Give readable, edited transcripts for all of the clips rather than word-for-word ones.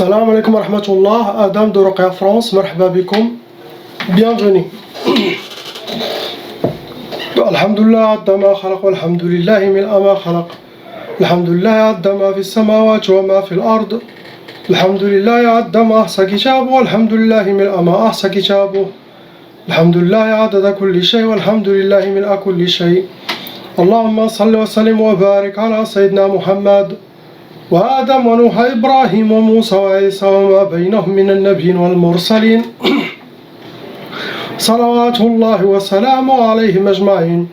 Salam alaikum wa rahmatullah, Adam de Roqia France, marhaba bikum, bienvenue. Alhamdulillah, addama khalaq, walhamdulillahi mil'a ma khalaq. Alhamdulillah, addama fi samawati wa ma fi al-ard. Alhamdulillah, addama ahsa kitabu, walhamdulillahi mil'a ma ahsa kitabu. Alhamdulillah, adada kulli shay, walhamdulillahi mil'a kulli shay. Allahumma salli wa sallim wa barik ala Sayyidina Muhammad وآدم ونوح إبراهيم وموسى وعيسى وما بينهم من النبيين والمرسلين صلوات الله وسلامه عليهم أجمعين.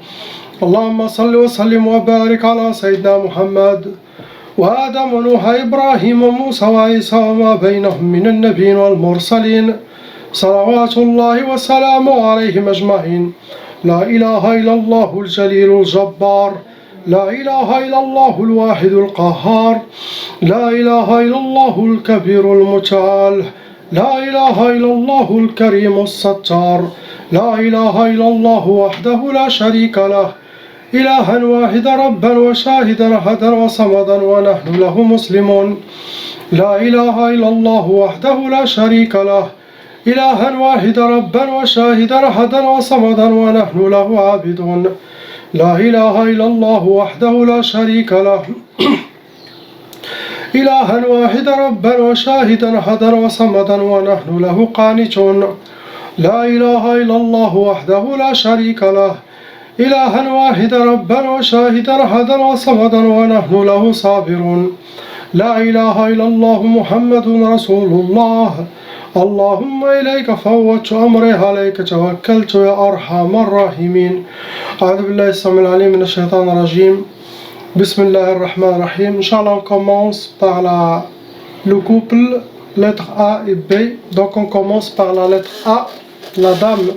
اللهم صل وسلم وبارك على سيدنا محمد وآدم ونوح إبراهيم وموسى وعيسى وما بينهم من النبيين والمرسلين صلوات الله وسلامه عليهم أجمعين. لا إله إلا الله الجليل الجبار، لا إله إلا الله الواحد القهار، لا إله إلا الله الكبير المتعال، لا إله إلا الله الكريم الستار، لا إله إلا الله وحده لا شريك له، إلها واحدا ربا وشاهدا أحدا وصمدا ونحن له مسلمون. لا إله إلا الله وحده لا شريك له، إلها واحدا ربا وشاهدا أحدا وصمدا ونحن له عابدون. لا إله إلا الله وحده لا شريك له، إلها واحدا ربا وشاهدا أحدا وصمدا ونحن له قانتون. لا إله إلا الله وحده لا شريك له، إلها واحدا ربا وشاهدا أحدا وصمدا ونحن له صابرون. لا إله إلا الله محمد رسول الله. اللهم إليك فوضت أمري عليك توكلت يا أرحم الراحمين. أعوذ بالله السميع العليم من الشيطان الرجيم. بسم الله الرحمن الرحيم. Inch'Allah, on commence par le couple lettre A et B. Donc on commence par la lettre A, la dame.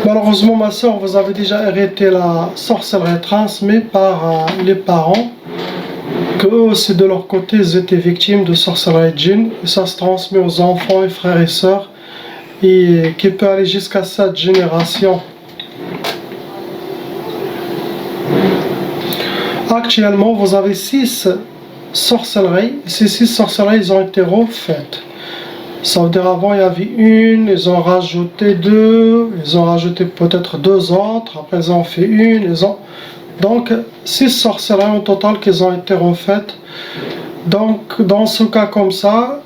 Malheureusement, ma soeur, vous avez déjà hérité la sorcellerie transmise par les parents, que eux aussi de leur côté ils étaient victimes de sorcellerie djinn, et ça se transmet aux enfants et frères et sœurs, et qui peut aller jusqu'à 7 générations. Actuellement, vous avez 6 sorcelleries. Ces 6 sorcelleries, ils ont été refaites. Ça veut dire avant il y avait une, ils ont rajouté 2, ils ont rajouté peut-être 2 autres, après ils ont fait une, donc 6 sorcelleries au total qui ont été refaites. Donc dans ce cas comme ça,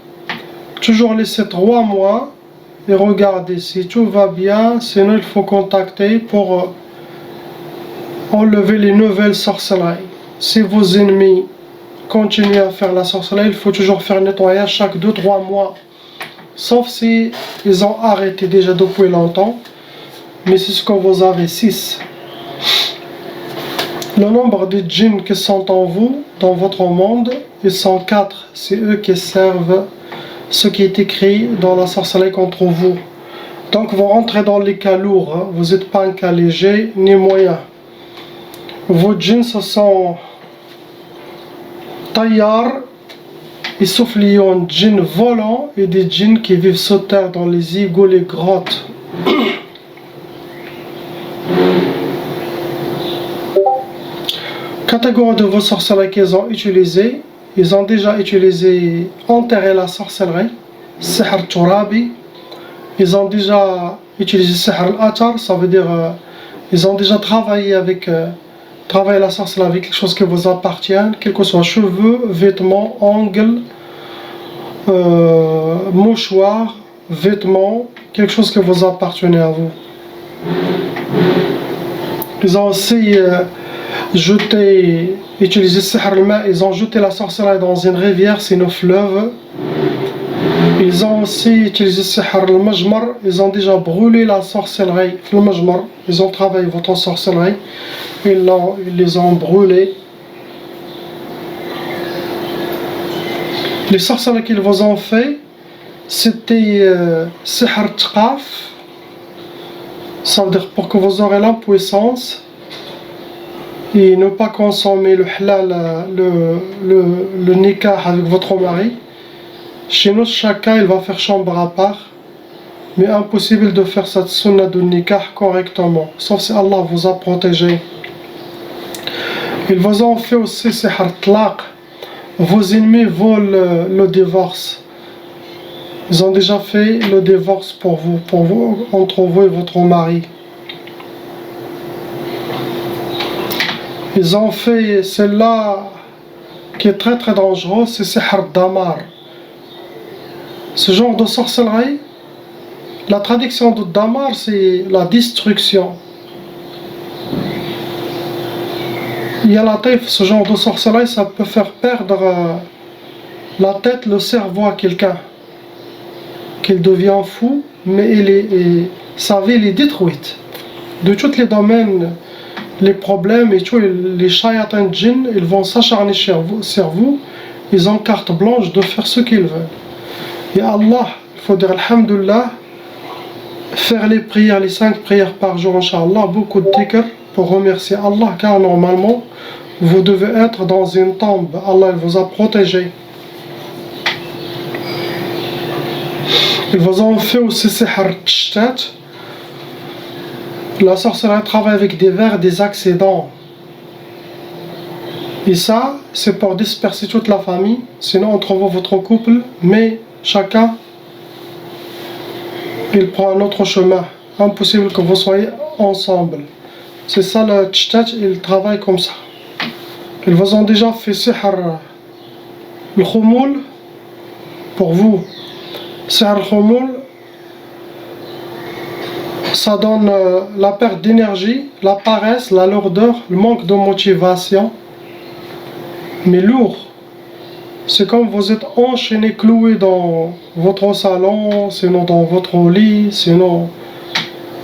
toujours laisser 3 mois et regarder si tout va bien, sinon il faut contacter pour enlever les nouvelles sorcelleries. Si vos ennemis continuent à faire la sorcellerie, il faut toujours faire nettoyage chaque 2-3 mois. Sauf si ils ont arrêté déjà depuis longtemps. Mais c'est ce que vous avez 6. Le nombre de djinns qui sont en vous, dans votre monde, ils sont 4. C'est eux qui servent ce qui est écrit dans la sorcellerie contre vous. Donc vous rentrez dans les cas lourds. Hein. Vous n'êtes pas un cas léger ni moyen. Vos djinns, ce sont taillars et soufflions, djinns volants et des djinns qui vivent sous terre dans les égouts, les grottes. Catégorie de vos sorcelleries qu'ils ont utilisées, ils ont déjà utilisé enterrer la sorcellerie, sihr turabi. Ils ont déjà utilisé sihr al-atar, ça veut dire ils ont déjà travaillé avec travailler la sorcellerie avec quelque chose qui vous appartient, quel que soit cheveux, vêtements, ongles, mouchoirs, vêtements, quelque chose qui vous appartenait à vous. Ils ont aussi utilisé sihr al-ma, ils ont jeté la sorcellerie dans une rivière, c'est un fleuve. Ils ont aussi utilisé sihr al-majmar, ils ont déjà brûlé la sorcellerie, le majmar, ils ont travaillé votre sorcellerie. Ils les ont brûlés. Les sorcelleries qu'ils vous ont fait, c'était sihr tqaf. Ça veut dire pour que vous aurez l'impuissance et ne pas consommer le halal, le nikah avec votre mari. Chez nous, chacun il va faire chambre à part. Mais impossible de faire cette sunna de nikah correctement, sauf si Allah vous a protégé. Ils vous ont fait aussi sihr tlaq. Vos ennemis veulent le divorce. Ils ont déjà fait le divorce pour vous, entre vous et votre mari. Ils ont fait celle-là qui est très très dangereux, c'est sihr damar. Ce genre de sorcellerie, la traduction de damar, c'est la destruction. Il y a la tête, ce genre de sorcellerie, ça peut faire perdre la tête, le cerveau à quelqu'un. Qu'il devient fou, mais sa vie est détruite. De tous les domaines, les problèmes et tout, les shayatans djinn, ils vont s'acharner sur vous, ils ont carte blanche de faire ce qu'ils veulent. Et Allah, il faut dire alhamdulillah, faire les prières, les 5 prières par jour, inshallah, beaucoup de dhikr pour remercier Allah, car normalement, vous devez être dans une tombe. Allah il vous a protégé. Ils vous ont fait aussi sihr tshtat. La sorcellerie travaille avec des vers, des accidents. Et ça, c'est pour disperser toute la famille. Sinon, entre vous, votre couple, mais chacun, il prend un autre chemin. Impossible que vous soyez ensemble. C'est ça le tshtat, il travaille comme ça. Ils vous ont déjà fait sihr le khoumoul pour vous. Sihr le khoumoul, ça donne la perte d'énergie, la paresse, la lourdeur, le manque de motivation. Mais lourd, c'est comme vous êtes enchaîné, cloué dans votre salon, sinon dans votre lit, sinon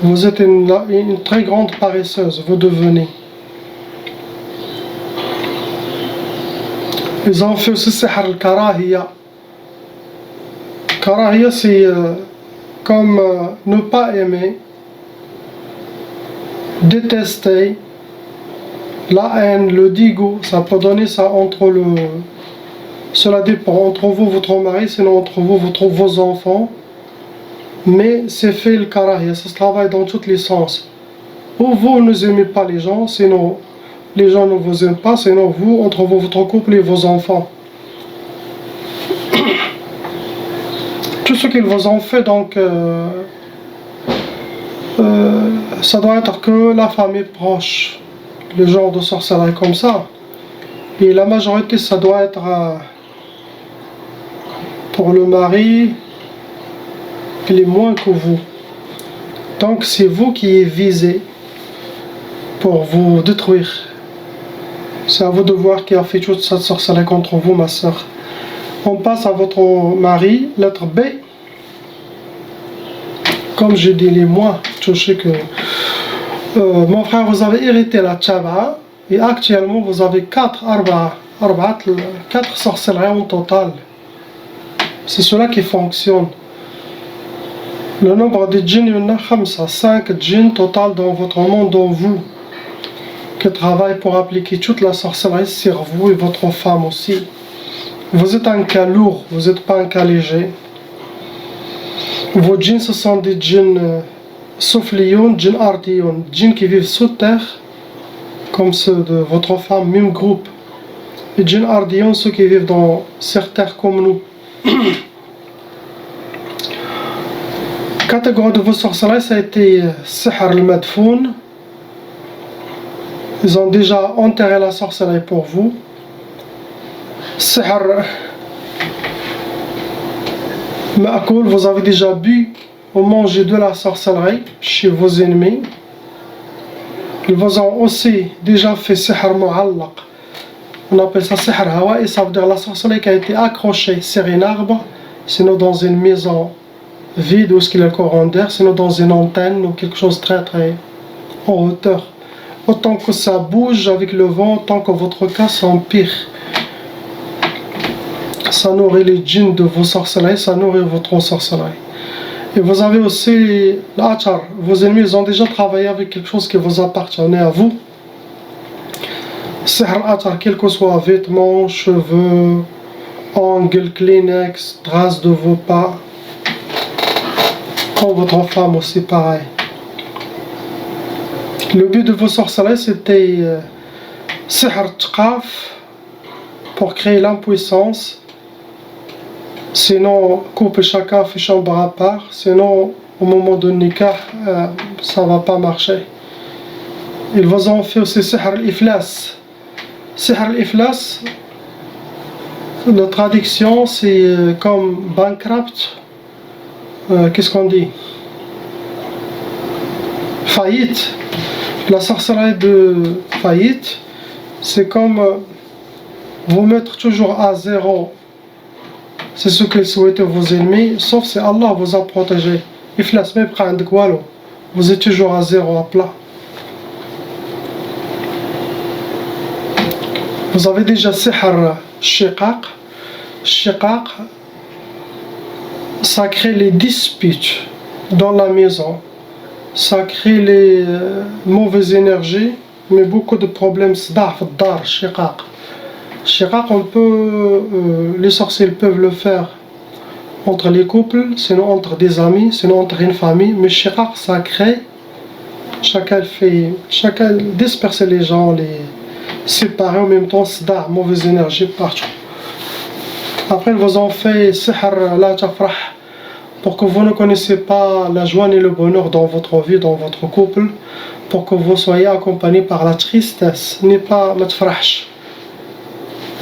vous êtes une très grande paresseuse, vous devenez. Ils ont fait aussi sihr al-karahiya. Karahiya, c'est comme ne pas aimer, détester, la haine, le dégoût, ça peut donner ça entre le... Cela dépend, entre vous, votre mari, sinon entre vous, vos enfants. Mais c'est fait le karahiya, ça se travaille dans tous les sens. Ou vous ne aimez pas les gens, sinon les gens ne vous aiment pas, sinon vous, entre vous, votre couple et vos enfants. Tout ce qu'ils vous ont fait, donc, ça doit être que la famille proche, le genre de sorcellerie comme ça. Et la majorité, ça doit être pour le mari, il est moins que vous. Donc c'est vous qui êtes visé pour vous détruire. C'est à vous de voir qui a fait toute cette sorcellerie contre vous, ma soeur. On passe à votre mari, lettre B. Comme j'ai dit les mois, je sais que mon frère, vous avez hérité la tchaba et actuellement vous avez 4 sorcelleries en total. C'est cela qui fonctionne. Le nombre de djinns, il y en a 5 djinns total dans votre monde, dans vous, qui travaillent pour appliquer toute la sorcellerie sur vous et votre femme aussi. Vous êtes un cas lourd, vous n'êtes pas un cas léger. Vos djinns, ce sont des djinns soufliyoun, djinns ardiyoun, djinns qui vivent sous terre, comme ceux de votre femme, même groupe. Et djinns ardiyoun, ceux qui vivent dans cette terre comme nous. Catégorie de vos sorcelleries, ça a été sihr al-madfoun. Ils ont déjà enterré la sorcellerie pour vous. Sihr ma'koul, vous avez déjà bu ou mangé de la sorcellerie chez vos ennemis. Ils vous ont aussi déjà fait sihr mu'allaq. On appelle ça sihr hawa, et ça veut dire la sorcellerie qui a été accrochée sur un arbre, sinon dans une maison vide où il y a le courant d'air, sinon dans une antenne ou quelque chose très très en hauteur. Autant que ça bouge avec le vent, tant que votre cas s'empire. Ça nourrit les djinns de vos sorcelleries, ça nourrit votre sorcellerie. Et vous avez aussi l'achar. Vos ennemis ils ont déjà travaillé avec quelque chose qui vous appartenait à vous. Sihr achar, quel que soit vêtements, cheveux, ongles, Kleenex, traces de vos pas. Comme votre femme aussi pareil. Le but de vos sorcelleries c'était sihr tqaf pour créer l'impuissance. Sinon, couple chacun fait chambre à part. Sinon, au moment de nikah, ça va pas marcher. Ils vous ont fait aussi sihr al-iflas. Sihr al-iflas, la traduction c'est comme bankrupt. Qu'est-ce qu'on dit? Faillite. La sorcellerie de faillite, c'est comme vous mettre toujours à zéro. C'est ce qu'ils souhaitent vos ennemis, sauf si Allah vous a protégé. Iflas, même vous êtes toujours à zéro, à plat. Vous avez déjà sihr shiqaq. Shiqaq, ça crée les disputes dans la maison. Ça crée les mauvaises énergies, mais beaucoup de problèmes. Shiqaq. Shiqaq, on peut, les sorciers peuvent le faire entre les couples, sinon entre des amis, sinon entre une famille. Mais shiqaq, ça crée, chacun disperser les gens, les séparer en même temps, mauvaise énergie partout. Après, ils vous ont fait sihr la tafrah, pour que vous ne connaissiez pas la joie et le bonheur dans votre vie, dans votre couple, pour que vous soyez accompagné par la tristesse, n'est pas la tafrah.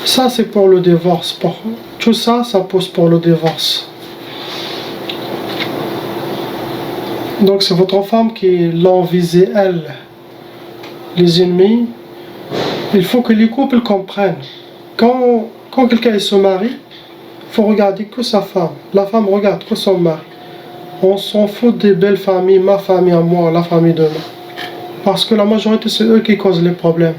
Ça c'est pour le divorce, tout ça, ça pousse pour le divorce. Donc c'est votre femme qui l'a visé, elle, les ennemis. Il faut que les couples comprennent. Quand quelqu'un se marie, il faut regarder que sa femme. La femme regarde que son mari. On s'en fout des belles familles, ma famille à moi, la famille de moi. Parce que la majorité, c'est eux qui causent les problèmes.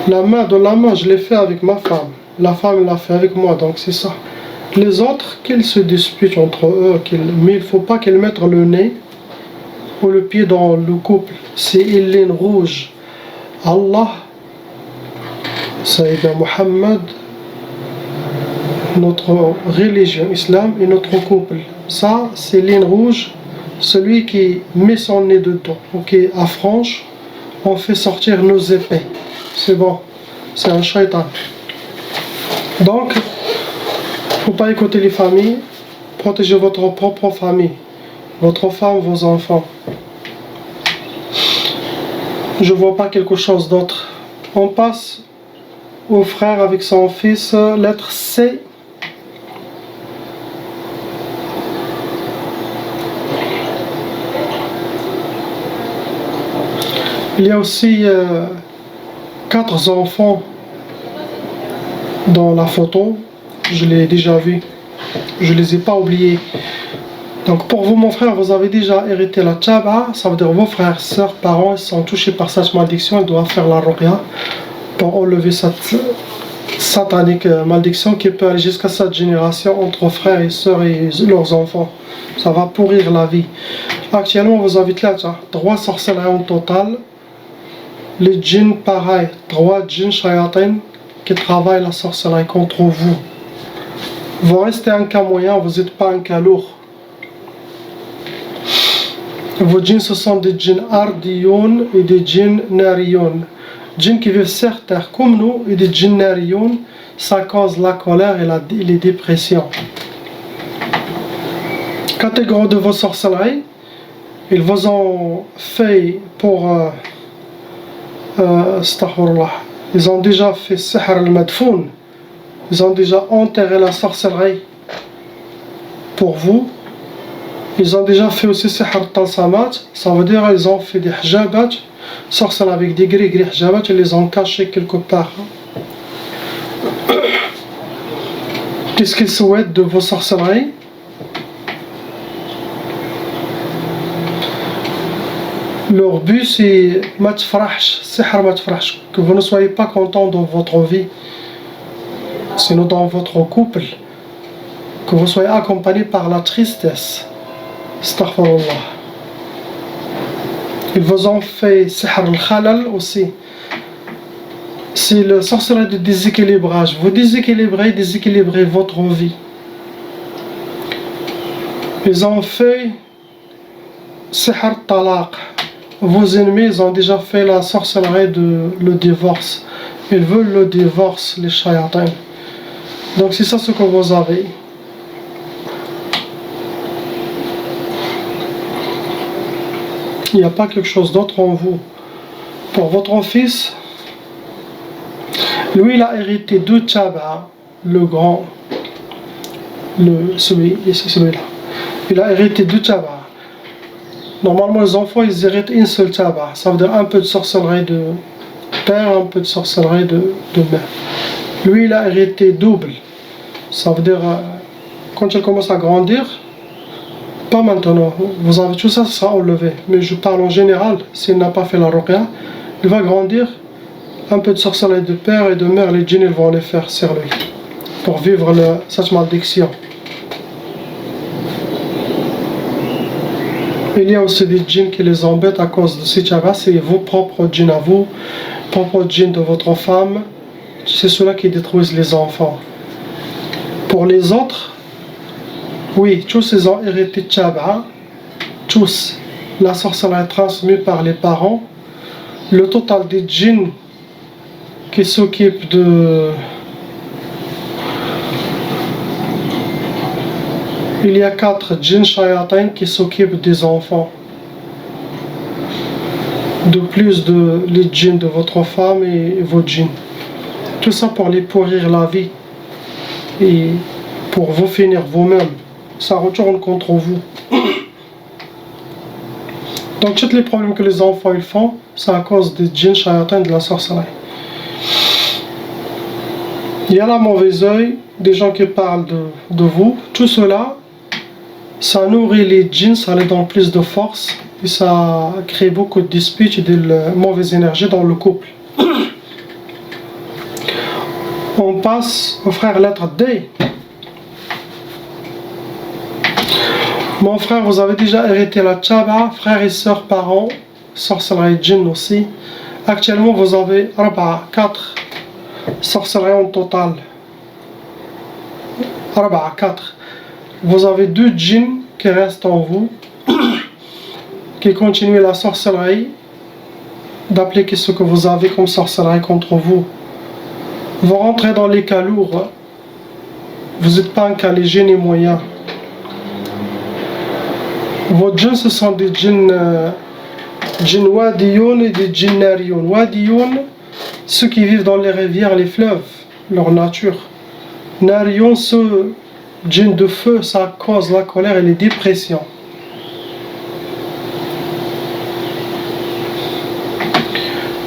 La main, je l'ai fait avec ma femme. La femme l'a fait avec moi, donc c'est ça. Les autres, qu'ils se disputent entre eux, mais il ne faut pas qu'ils mettent le nez ou le pied dans le couple. C'est une ligne rouge. Allah, Sayyidina Muhammad, notre religion, islam et notre couple. Ça, c'est ligne rouge. Celui qui met son nez dedans ou qui affranche, on fait sortir nos épées. C'est bon, c'est un shaitan. Donc, faut pas écouter les familles. Protégez votre propre famille, votre femme, vos enfants. Je vois pas quelque chose d'autre. On passe au frère avec son fils, lettre C. Il y a aussi 4 enfants dans la photo. Je l'ai déjà vu. Je les ai pas oubliés. Donc pour vous, mon frère, vous avez déjà hérité la tchaba. Ça veut dire vos frères, sœurs, parents, ils sont touchés par cette malédiction. Ils doivent faire la ruqya pour enlever cette satanique malédiction qui peut aller jusqu'à cette génération entre frères et sœurs et leurs enfants. Ça va pourrir la vie. Actuellement, vous avez 3 sorcelleries en total. Les djinns, pareil, 3 djinns shayatin qui travaillent la sorcellerie contre vous. Vous restez un cas moyen, vous n'êtes pas un cas lourd. Vos djinns, ce sont des djinns ardiyoun et des djinns nariyoun. Djinns qui vivent sur terre comme nous et des djinns nariyoun, ça cause la colère et les dépressions. Catégorie de vos sorcelleries, ils vous ont fait pour ils ont déjà fait sihr al-madfoun. Ils ont déjà enterré la sorcellerie pour vous. Ils ont déjà fait aussi sihr al-talsamat. Ça veut dire qu'ils ont fait des hijabat, sorcellerie avec des gris hijabat, ils les ont cachés quelque part. Qu'est-ce qu'ils souhaitent de vos sorcelleries? Leur but c'est que vous ne soyez pas content dans votre vie, sinon dans votre couple, que vous soyez accompagné par la tristesse. Astaghfirullah. Ils vous ont fait sihr al-khalal aussi. C'est le sorcellerie de déséquilibrage. Vous déséquilibrez votre vie. Ils ont fait sihr talaq. vos ennemis ils ont déjà fait la sorcellerie de le divorce. Ils veulent le divorce, les shayatins. Donc c'est ça ce que vous avez. Il n'y a pas quelque chose d'autre en vous. Pour votre fils, lui il a hérité de Tchaba, le grand, celui-là. Il a hérité de Tchaba. Normalement les enfants ils héritent une seule Tchaba. Ça veut dire un peu de sorcellerie de père, un peu de sorcellerie de mère. Lui il a hérité double. Ça veut dire quand il commence à grandir, pas maintenant, vous avez tout ça, ça sera enlevé. Mais je parle en général, s'il n'a pas fait la ruqya, il va grandir, un peu de sorcellerie de père et de mère, les djinns ils vont les faire sur lui, pour vivre cette malédiction. Il y a aussi des djinns qui les embêtent à cause de ces tchabas, c'est vos propres djinns à vous, propres djinns de votre femme, c'est ceux-là qui détruisent les enfants. Pour les autres, oui, tous ils ont hérité de Tchaba, tous. La sorcellerie est transmise par les parents. Le total des djinns qui s'occupent de... Il y a 4 djinns shayatin qui s'occupent des enfants. De plus de les djinns de votre femme et vos djinns. Tout ça pour les pourrir la vie. Et pour vous finir vous-même. Ça retourne contre vous. Donc tous les problèmes que les enfants ils font, c'est à cause des djinns shayatins de la sorcellerie. Il y a la mauvaise œil, des gens qui parlent de vous. Tout cela, ça nourrit les djinns, ça les donne plus de force. Et ça crée beaucoup de disputes et de mauvaise énergie dans le couple. On passe au frère lettre D. Mon frère, vous avez déjà hérité la Tchaba, frères et sœurs, parents, sorcellerie djinn aussi. Actuellement, vous avez 4 sorcelleries en total. 4. Vous avez 2 djinns qui restent en vous, qui continuent la sorcellerie, d'appliquer ce que vous avez comme sorcellerie contre vous. Vous rentrez dans les cas lourds, vous n'êtes pas un cas léger ni moyen. Vos djinns, ce sont des djinns wadiyoun et des djinns nariyoun. Wadiyoun, ceux qui vivent dans les rivières, les fleuves, leur nature. Nariyoun, ce djinn de feu, ça cause la colère et les dépressions.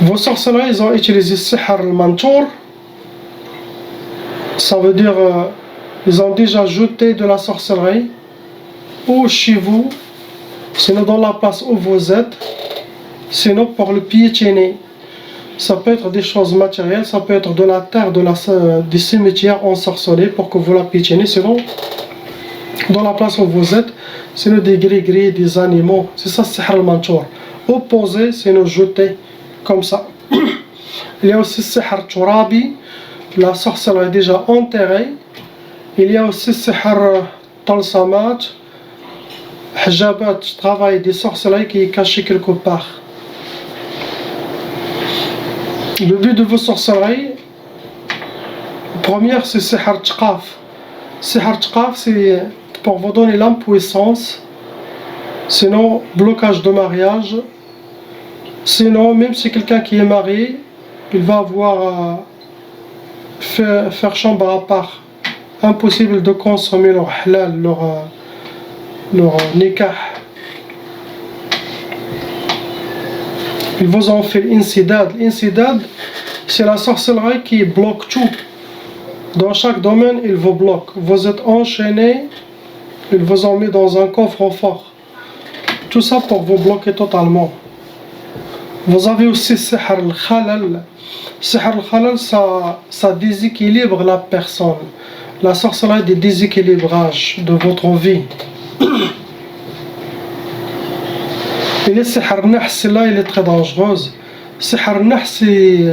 Vos sorcelleries, ils ont utilisé sihr al-mantour. Ça veut dire, ils ont déjà jeté de la sorcellerie ou chez vous, sinon dans la place où vous êtes, sinon pour le piétiner. Ça peut être des choses matérielles, ça peut être de la terre, des cimetières ensorcelés pour que vous la piétinez, sinon dans la place où vous êtes, sinon des gris-gris, des animaux, c'est ça sihr al-mantour. Opposé, sinon jeté, comme ça. Il y a aussi sihr turabi, la sorcellerie est déjà enterrée. Il y a aussi sihr talsamat, hijabat, travail des sorcelleries qui est caché quelque part. Le but de vos sorcelleries, première c'est sihr tqaf. Sihr tqaf, c'est pour vous donner l'impuissance, sinon blocage de mariage, sinon même si quelqu'un qui est marié, il va avoir faire chambre à part. Impossible de consommer leur halal, leur nikah. Ils vous ont fait l'insidad. L'insidad, c'est la sorcellerie qui bloque tout. Dans chaque domaine, ils vous bloquent. Vous êtes enchaînés, ils vous ont mis dans un coffre-fort. Tout ça pour vous bloquer totalement. Vous avez aussi sihr al-khalal. Sihr al-khalal, ça déséquilibre la personne. La sorcellerie des déséquilibrages de votre vie. Et le sihr nah, celle-là, elle est très dangereuse. Sihr nah, c'est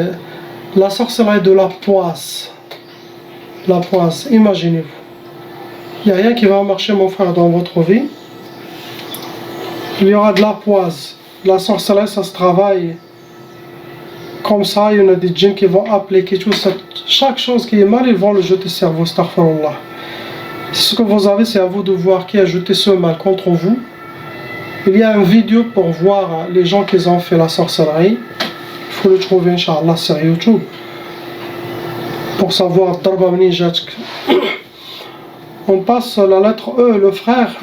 la sorcellerie de la poisse. La poisse, imaginez-vous. Il n'y a rien qui va marcher, mon frère, dans votre vie. Il y aura de la poisse. la sorcellerie, ça se travaille comme ça. Il y en a des djinns qui vont appliquer tout ça. Chaque chose qui est mal, ils vont le jeter sur vous, astaghfirullah. Ce que vous avez, c'est à vous de voir qui a jeté ce mal contre vous. Il y a une vidéo pour voir les gens qui ont fait la sorcellerie. Il faut le trouver, Inch'Allah, sur YouTube. Pour savoir darba minin jatek. On passe à la lettre E, le frère.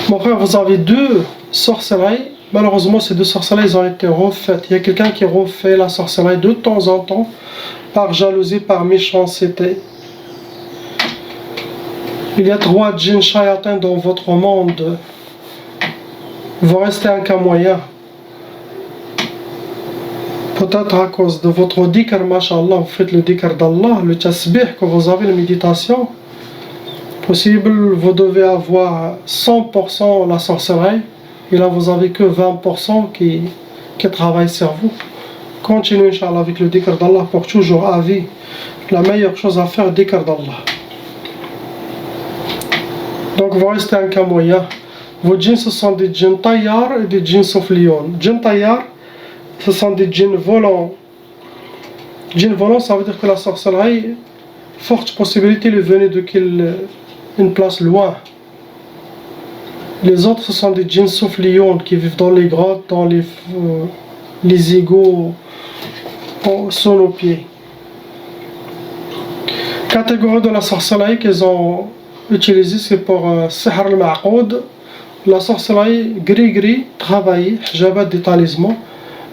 Mon frère, vous avez deux sorcelleries. Malheureusement, ces deux sorcelleries ont été refaites. Il y a quelqu'un qui refait la sorcellerie de temps en temps, par jalousie, par méchanceté. Il y a 3 djinns shayatins dans votre monde. Vous restez un cas moyen. Peut-être à cause de votre dhikr, mashallah, vous faites le dhikr d'Allah, le tasbih que vous avez, la méditation. Possible, vous devez avoir 100% la sorcellerie, et là vous avez que 20% qui travaille sur vous. Continuez, Inch'Allah, avec le dhikr d'Allah pour toujours à vie. La meilleure chose à faire, dhikr d'Allah. Donc vous restez un cas moyen. Vos djinns, ce sont des djinns tayyar et des djinns soufflions. Djinns tayyar, ce sont des djinns volants. Djinns volants, ça veut dire que la sorcellerie, forte possibilité, lui venait de une place loin. Les autres, ce sont des djinns soufflions qui vivent dans les grottes, dans les égouts, sous nos pieds. Catégorie de la sorcellerie qu'ils ont utilisée, c'est pour sihr al-ma'qoud, la sorcellerie gris-gris, travaillée, jabat des talismans,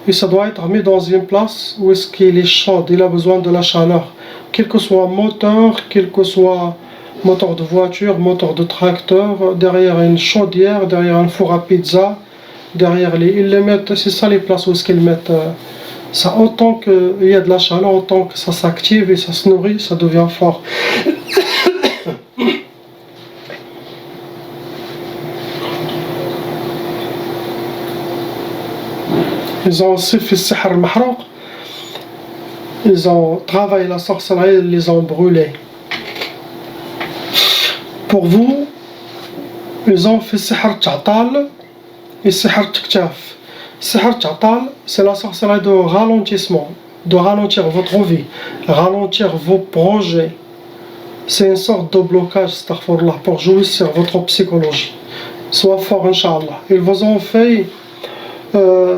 et ça doit être mis dans une place où est-ce qu'il est chaud, il a besoin de la chaleur, quel que soit moteur, quel que soit moteur de voiture, moteur de tracteur, derrière une chaudière, derrière un four à pizza, derrière ils les mettent, c'est ça les places où est-ce qu'ils mettent ça, autant qu'il y a de la chaleur, autant que ça s'active et ça se nourrit, ça devient fort. Ils ont aussi fait sihr al-mahrouq, ils ont travaillé la sorcellerie, ils les ont brûlés. Pour vous, ils ont fait sihr ta'tal et sihr tiktaf. Sihr ta'tal, c'est la sorcellerie de ralentissement, de ralentir votre vie, ralentir vos projets. C'est une sorte de blocage, astaghfirullah, pour jouer sur votre psychologie. Sois fort, Inch'Allah. Ils vous ont fait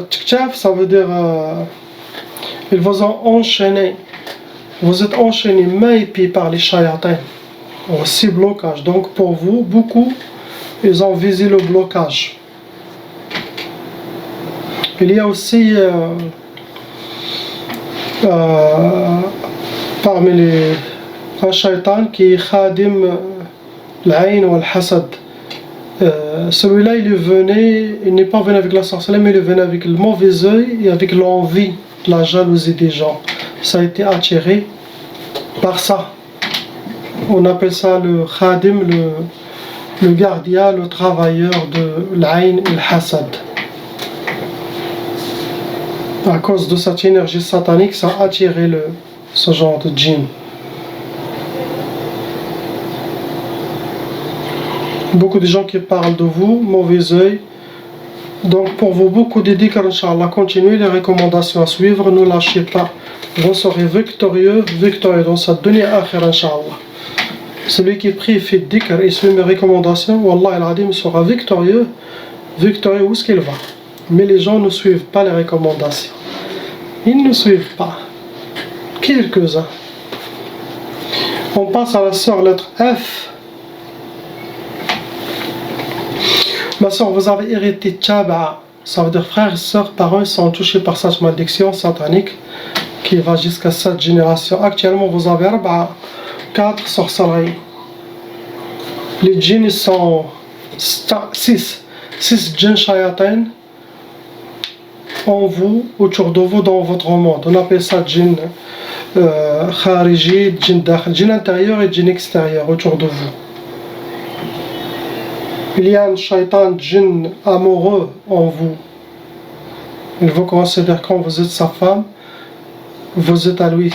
tiktaf, ça veut dire ils vous ont enchaîné. Vous êtes enchaîné main et pied par les shayatins. Aussi blocage. Donc pour vous, beaucoup, ils ont visé le blocage. Il y a aussi parmi les un shaitan qui est khadim l'ayn ou al-hasad. Celui-là, il n'est pas venu avec la sorcellerie, mais il est venu avec le mauvais œil et avec l'envie, la jalousie des gens. Ça a été attiré par ça. On appelle ça le khadim, le gardien, le travailleur de l'ayn et al-hasad. À cause de cette énergie satanique, ça a attiré ce genre de djinn. Beaucoup de gens qui parlent de vous, mauvais œil. Donc pour vous, beaucoup de dhikr, Inch'Allah, continuez les recommandations à suivre, ne lâchez pas. Vous serez victorieux dans cette dunya akhira, Inch'Allah. Celui qui prie, fait dhikr et suit mes recommandations, Wallah al-Adim sera victorieux où est-ce qu'il va. Mais les gens ne suivent pas les recommandations. Ils ne suivent pas. Quelques-uns. On passe à la sœur lettre F. Ma soeur, vous avez hérité Tchaba, ça veut dire frères et sœurs, parents sont touchés par cette malédiction satanique qui va jusqu'à cette génération. Actuellement, vous avez 4 sorcelleries. Les djinns sont 6 djinns shayatins en vous, autour de vous, dans votre monde. On appelle ça djinn khariji, djinn intérieur et djinn extérieur autour de vous. Il y a un shaitan djinn amoureux en vous. Il vous considère quand vous êtes sa femme, vous êtes à lui.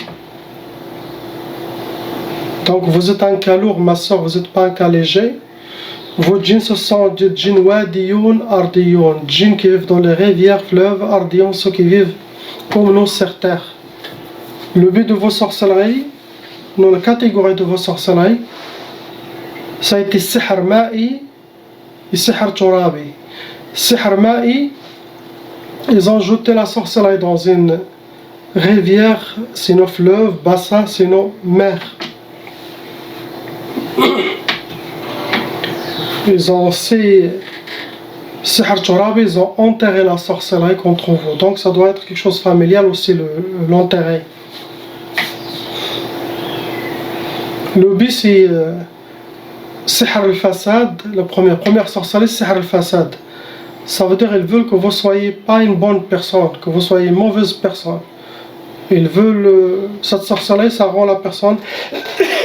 Donc vous êtes un cas lourd, ma soeur, vous n'êtes pas un cas léger. Vos djinns, ce sont des djinns wadiyoun, ardiyoun, djinns qui vivent dans les rivières, fleuves, ardiyoun, ceux qui vivent comme nous sur terre. Le but de vos sorcelleries, dans la catégorie de vos sorcelleries, ça a été sihr ma'i et sihr turabi. Sihr ma'i, ils ont jeté la sorcellerie dans une rivière, sinon fleuve, bassin, sinon mer. Ils ont aussi, sihr turabi, ils ont enterré la sorcellerie contre vous. Donc ça doit être quelque chose de familial aussi, l'enterrer. Le but c'est sihr al-fasad, la première sorcellerie, sihr al-fasad. Ça veut dire qu'ils veulent que vous soyez pas une bonne personne, que vous soyez une mauvaise personne. Ils veulent, cette sorcellerie, ça rend la personne,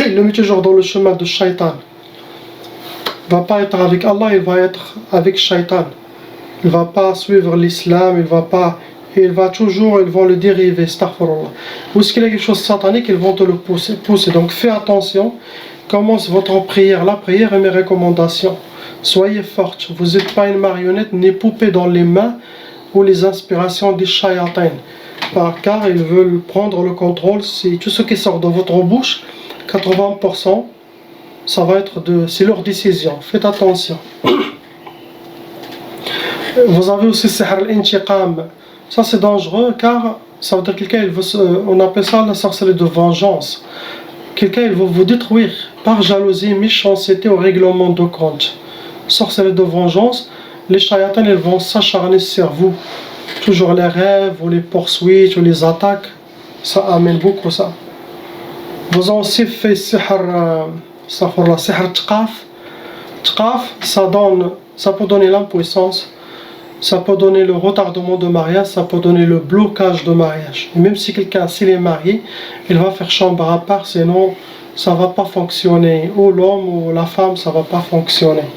il le met toujours dans le chemin de shaitan. Il ne va pas être avec Allah, il va être avec shaitan. Il ne va pas suivre l'islam, ils vont le dériver, astaghfirullah. Ou est-ce qu'il y a quelque chose de satanique, ils vont te le pousser. Donc fais attention, commence votre prière, la prière est mes recommandations. Soyez forte, vous n'êtes pas une marionnette ni poupée dans les mains ou les inspirations des shayatins. Car ils veulent prendre le contrôle, c'est tout ce qui sort de votre bouche, 80%, ça va être c'est leur décision, faites attention. Vous avez aussi sihr al-intiqam. Ça c'est dangereux car ça veut dire quelqu'un, on appelle ça la sorcellerie de vengeance. Quelqu'un il veut vous détruire par jalousie, méchanceté ou règlement de compte. Sorcellerie de vengeance, les shayatans ils vont s'acharner sur vous. Toujours les rêves ou les poursuites ou les attaques, ça amène beaucoup ça. Vous avez aussi fait sihr tqaf. Tqaf, ça peut donner l'impuissance. Ça peut donner le retardement de mariage, ça peut donner le blocage de mariage. Et même si quelqu'un, s'il est marié, il va faire chambre à part, sinon ça ne va pas fonctionner. Ou l'homme ou la femme, ça ne va pas fonctionner.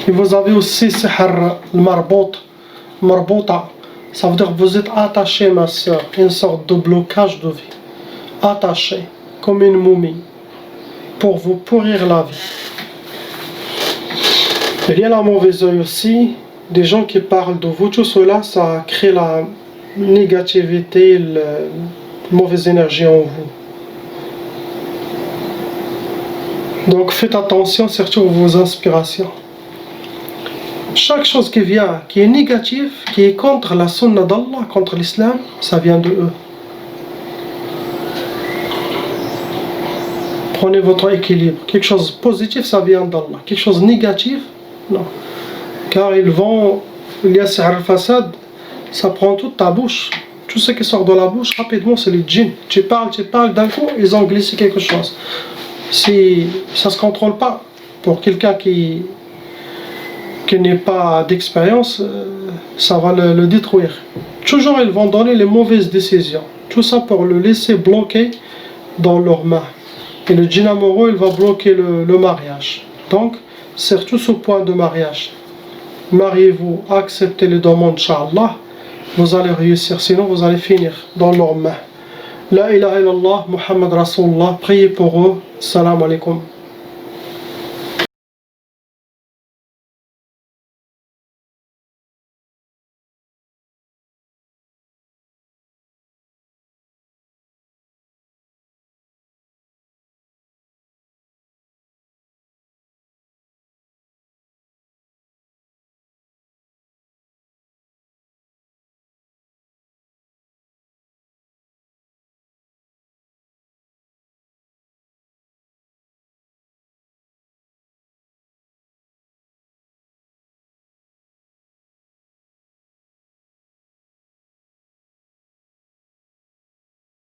Et vous avez aussi sihr marbota. Ça veut dire que vous êtes attaché, ma soeur, une sorte de blocage de vie. Attaché, comme une momie, pour vous pourrir la vie. Il y a la mauvaise œil aussi. Des gens qui parlent de vous, tout cela, ça crée la négativité, la mauvaise énergie en vous. Donc faites attention surtout à vos inspirations. Chaque chose qui vient, qui est négative, qui est contre la sunna d'Allah, contre l'islam, ça vient de eux. Prenez votre équilibre. Quelque chose de positif, ça vient d'Allah. Quelque chose de négatif, non. Car il y a sihr al-fasad, ça prend toute ta bouche. Tout ce qui sort de la bouche, rapidement, c'est les djinns. Tu parles, d'un coup, ils ont glissé quelque chose. Si ça ne se contrôle pas, pour quelqu'un qui n'est pas d'expérience, ça va le détruire. Toujours, ils vont donner les mauvaises décisions. Tout ça pour le laisser bloqué dans leurs mains. Et le djinn amoureux, il va bloquer le mariage. Donc, surtout ce point de mariage. Mariez-vous, acceptez les demandes, Inch'Allah, vous allez réussir, sinon vous allez finir dans leurs mains. La ilaha illallah, Muhammad Rasulullah, priez pour eux, salam alaikum.